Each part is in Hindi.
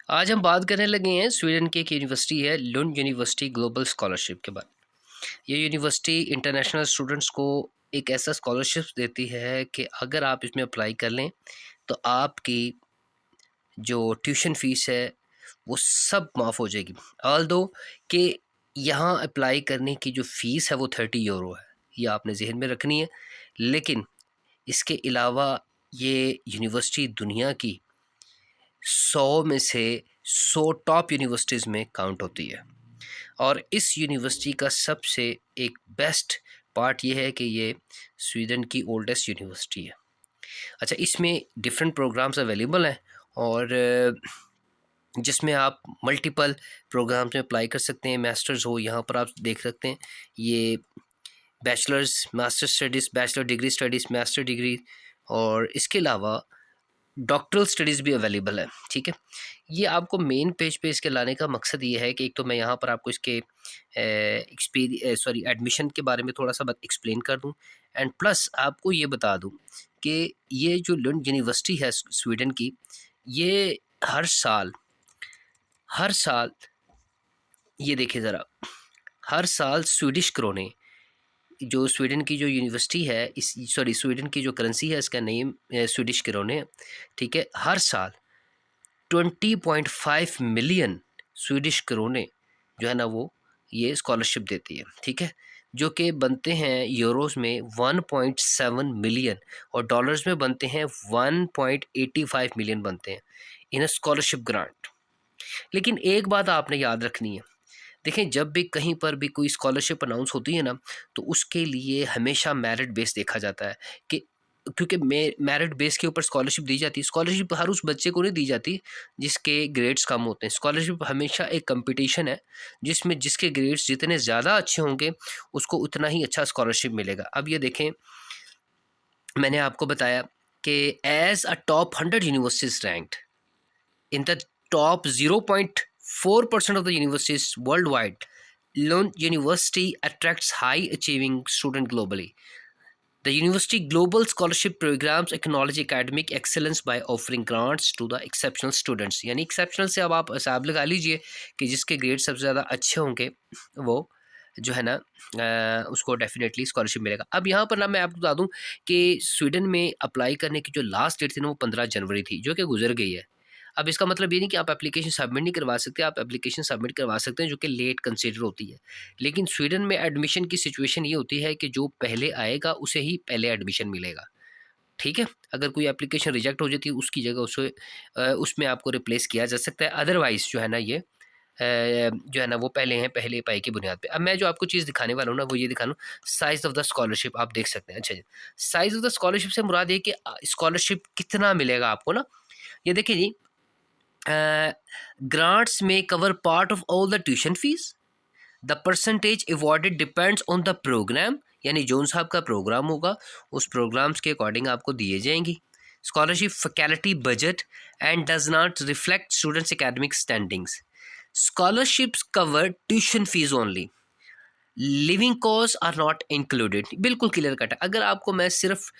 आज हम बात करने लगे हैं स्वीडन की एक यूनिवर्सिटी है लुंड यूनिवर्सिटी ग्लोबल स्कॉलरशिप के बाद। ये यूनिवर्सिटी इंटरनेशनल स्टूडेंट्स को एक ऐसा स्कॉलरशिप देती है कि अगर आप इसमें अप्लाई कर लें तो आपकी जो ट्यूशन फ़ीस है वो सब माफ़ हो जाएगी। ऑल्दो कि यहाँ अप्लाई करने की जो फ़ीस है वो 30 यूरो है, ये आपने जहन में रखनी है। लेकिन इसके अलावा ये यूनिवर्सिटी दुनिया की 100 में से 100 टॉप यूनिवर्सिटीज़ में काउंट होती है। और इस यूनिवर्सिटी का सबसे एक बेस्ट पार्ट ये है कि ये स्वीडन की ओल्डेस्ट यूनिवर्सिटी है। अच्छा, इसमें डिफरेंट प्रोग्राम्स अवेलेबल हैं और जिसमें आप मल्टीपल प्रोग्राम्स में अप्लाई कर सकते हैं। मास्टर्स हो, यहाँ पर आप देख सकते हैं ये bachelors, master studies, bachelor degree studies, master degree, और इसके अलावा डॉक्टरल स्टडीज़ भी अवेलेबल है। ठीक है, ये आपको मेन पेज पे इसके लाने का मकसद ये है कि एक तो मैं यहाँ पर आपको इसके एडमिशन के बारे में थोड़ा सा एक्सप्लेन कर दूँ, एंड प्लस आपको ये बता दूँ कि ये जो लुंड यूनिवर्सिटी है स्वीडन की, ये हर साल ये देखिए ज़रा, हर साल स्वीडिश क्रोने, जो स्वीडन की जो यूनिवर्सिटी है, स्वीडन की जो करेंसी है इसका नेम स्वीडिश क्रोने है। ठीक है, हर साल 20.5 मिलियन स्वीडिश क्रोने जो है ना वो ये स्कॉलरशिप देती है। ठीक है, जो कि बनते हैं यूरोस में 1.7 मिलियन और डॉलर्स में बनते हैं 1.85 मिलियन बनते हैं इन स्कॉलरशिप ग्रांट। लेकिन एक बात आपने याद रखनी है, देखें जब भी कहीं पर भी कोई स्कॉलरशिप अनाउंस होती है ना, तो उसके लिए हमेशा मेरिट बेस देखा जाता है कि क्योंकि मेरिट बेस के ऊपर स्कॉलरशिप दी जाती है। स्कॉलरशिप हर उस बच्चे को नहीं दी जाती जिसके ग्रेड्स कम होते हैं। स्कॉलरशिप हमेशा एक कंपटीशन है जिसमें जिसके ग्रेड्स जितने ज़्यादा अच्छे होंगे उसको उतना ही अच्छा स्कॉलरशिप मिलेगा। अब ये देखें, मैंने आपको बताया कि as a top 100 universities ranked in the top 0.4% of the universities worldwide, Lund University attracts high achieving students globally. The university global scholarship programs acknowledge academic excellence by offering grants to the exceptional students. यानी exceptional से अब आप हिसाब लगा लीजिए कि जिसके ग्रेड सबसे ज़्यादा अच्छे होंगे वो जो है ना उसको डेफिनेटली स्कॉलरशिप मिलेगा। अब यहाँ पर ना मैं आपको बता दूँ कि स्वीडन में अप्लाई करने की जो लास्ट डेट थी ना वो 15 जनवरी थी, जो कि गुजर गई है। अब इसका मतलब ये नहीं कि आप एप्लीकेशन सबमिट नहीं करवा सकते, आप एप्लीकेशन सबमिट करवा सकते हैं जो कि लेट कंसिडर होती है। लेकिन स्वीडन में एडमिशन की सिचुएशन ये होती है कि जो पहले आएगा उसे ही पहले एडमिशन मिलेगा। ठीक है, अगर कोई एप्लीकेशन रिजेक्ट हो जाती है उसकी जगह उसे उसमें आपको रिप्लेस किया जा सकता है। अदरवाइज़ जो है ना ये जो है ना वो पहले हैं पहले पाई की बुनियाद पे। अब मैं जो आपको चीज़ दिखाने वाला हूँ ना वो ये दिखा रहा हूँ, साइज़ ऑफ द स्कॉलरशिप आप देख सकते हैं। अच्छा जी, साइज़ ऑफ द स्कॉलरशिप से मुराद ये कि स्कॉलरशिप कितना मिलेगा आपको ना, ये देखिए जी, grants may cover part of all the tuition fees. The percentage awarded depends on the program, यानी जोन साहब का प्रोग्राम होगा उस प्रोग्राम्स के अकॉर्डिंग आपको दिए जाएंगी। Scholarship faculty budget and does not reflect students academic standings. Scholarships cover tuition fees only, living cost are not included. बिल्कुल क्लियर कट है। अगर आपको मैं सिर्फ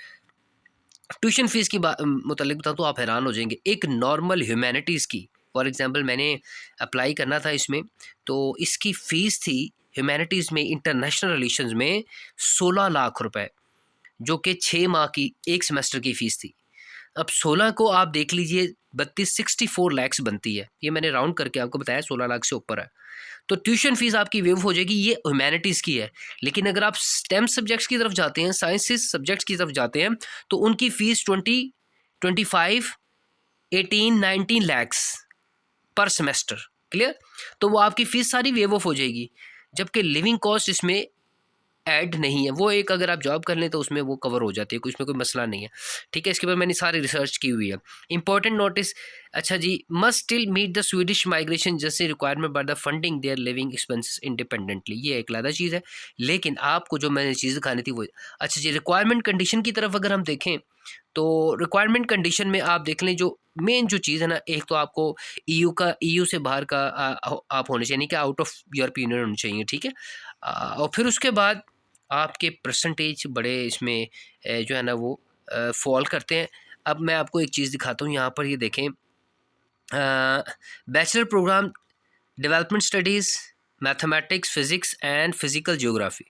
ट्यूशन फ़ीस की मुतल्लिक बताऊँ तो आप हैरान हो जाएंगे। एक नॉर्मल ह्यूमैनिटीज़ की, फॉर एग्ज़ाम्पल मैंने अप्लाई करना था इसमें, तो इसकी फ़ीस थी ह्यूमैनिटीज़ में इंटरनेशनल रिलेशंस में 16 लाख रुपए, जो कि 6 माह की एक सेमेस्टर की फ़ीस थी। अब 16 को आप देख लीजिए, 64 लैक्स बनती है। ये मैंने राउंड करके आपको बताया, 16 लाख से ऊपर है। तो ट्यूशन फीस आपकी वेव हो जाएगी, ये ह्यूमैनिटीज़ की है। लेकिन अगर आप स्टेम सब्जेक्ट्स की तरफ जाते हैं, साइंसेस सब्जेक्ट्स की तरफ जाते हैं, तो उनकी फ़ीस 25, 18, 19 लैक्स पर सेमेस्टर। क्लियर? तो वो आपकी फ़ीस सारी वेव ऑफ हो जाएगी, जबकि लिविंग कॉस्ट इसमें ऐड नहीं है। वो एक अगर आप जॉब कर लें तो उसमें वो कवर हो जाती है, कुछ में कोई मसला नहीं है। ठीक है, इसके ऊपर मैंने सारी रिसर्च की हुई है। इंपॉर्टेंट नोटिस, अच्छा जी, must still meet the Swedish migration जैसे requirement by the funding their living expenses independently. ये एक अलग चीज़ है। लेकिन आपको जो मैंने चीज़ दिखानी थी वो, अच्छा जी, रिक्वायरमेंट कंडीशन की तरफ अगर हम देखें तो रिक्वायरमेंट कंडीशन में आप देख लें, जो मेन जो चीज़ है ना, एक तो आपको ईयू से बाहर का आप होने चाहिए, नहीं कि आउट ऑफ यूरोपियन यूनियन होने चाहिए। ठीक है, और फिर उसके बाद आपके परसेंटेज बड़े इसमें जो है ना वो फॉल करते हैं। अब मैं आपको एक चीज़ दिखाता हूँ, यहाँ पर ये देखें, bachelor program development studies, mathematics, physics, and physical geography.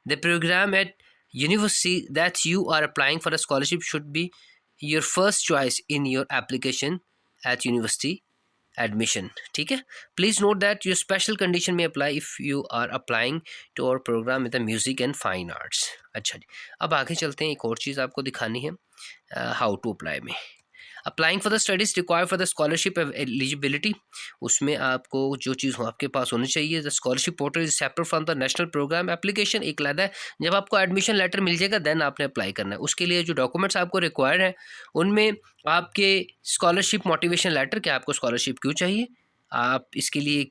The program at university that you are applying for a scholarship should be your first choice in your application at university admission. ठीक है, please note that your special condition may apply if you are applying to our program with the music and fine arts. अच्छा जी, अब आगे चलते हैं, एक और चीज़ आपको दिखानी है हाउ टू अप्लाई में। Applying for the studies require for the scholarship eligibility, उसमें आपको जो चीज़ हो आपके पास होनी चाहिए। The scholarship portal is separate from the national programme application, एक अलग है। जब आपको एडमिशन लेटर मिल जाएगा देन आपने अप्लाई करना है। उसके लिए जो डॉक्यूमेंट्स आपको रिक्वायर्ड हैं उनमें आपके स्कॉलरशिप मोटिवेशन लेटर, कि आपको स्कॉलरशिप क्यों चाहिए, आप इसके लिए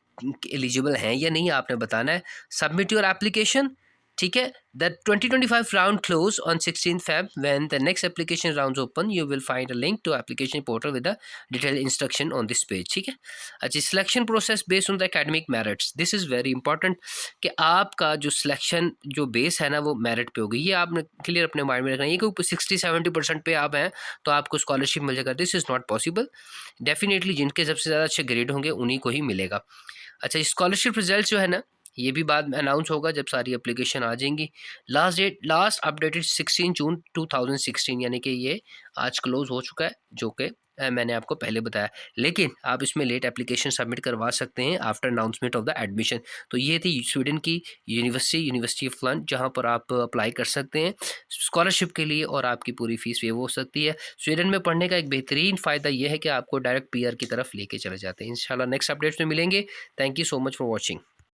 एलिजिबल हैं या नहीं, आपने बताना है। सबमिट योर एप्लीकेशन, ठीक है। The 2025 round close on 16 Feb. When the next application rounds open, you will find a link to application portal with the detailed instruction on this page. ठीक है। अच्छा, selection process based on the academic merits, this is very important कि आपका जो सिलेक्शन जो बेस है ना वो मेरिट पे होगी। ये आपने क्लियर अपने माइंड में रखना है। ये कोई 60-70% पे आप हैं तो आपको स्कॉलरशिप मिल जाएगा, this is not possible. Definitely जिनके सबसे ज़्यादा अच्छे ग्रेड होंगे उन्हीं को ही मिलेगा। अच्छा, स्कॉलरशिप रिजल्ट जो है ना ये भी बाद में अनाउंस होगा जब सारी एप्लीकेशन आ जाएंगी। लास्ट अपडेटेड 16 जून 2016, यानी कि ये आज क्लोज हो चुका है, जो कि मैंने आपको पहले बताया। लेकिन आप इसमें लेट एप्लीकेशन सबमिट करवा सकते हैं after announcement of the admission. तो ये थी स्वीडन की यूनिवर्सिटी ऑफ लंड, जहाँ पर आप अप्लाई कर सकते हैं स्कॉलरशिप के लिए और आपकी पूरी फीस वेव हो सकती है। स्वीडन में पढ़ने का एक बेहतरीन फ़ायदा ये है कि आपको डायरेक्ट पीआर की तरफ लेके चले जाते हैं। इंशाल्लाह नेक्स्ट अपडेट्स में मिलेंगे। Thank you so much for watching.